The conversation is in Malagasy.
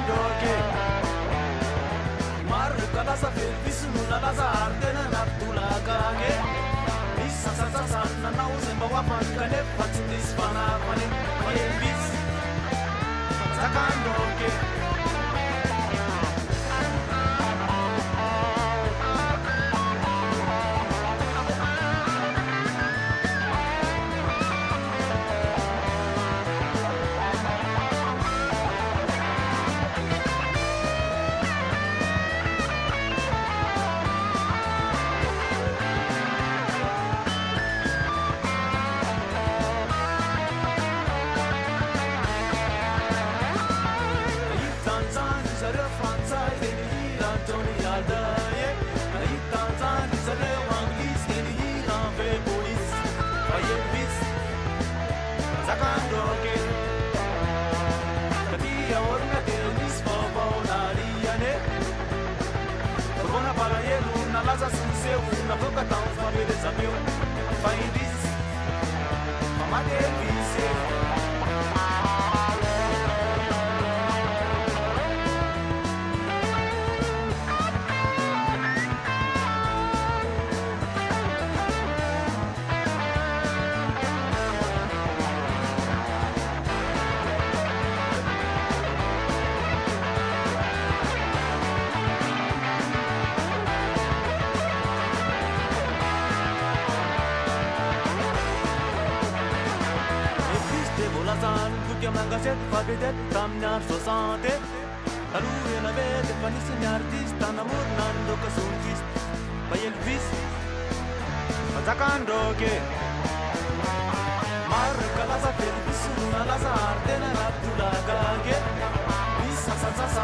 doke mar kala sa fil bisnu na la ardena na tulagage isa sa sana na uzemba wapan kane patis pana pane bis sakandoke Laza sunseu na boca tão família meu vai bis mama delícia Mangaset fabidet tamnyar sosante alure na vede panisi artista namur nando kasunkis bayel vis azakandoke mar kala sa fel bisu na la sa ardena na tulagage bisa sa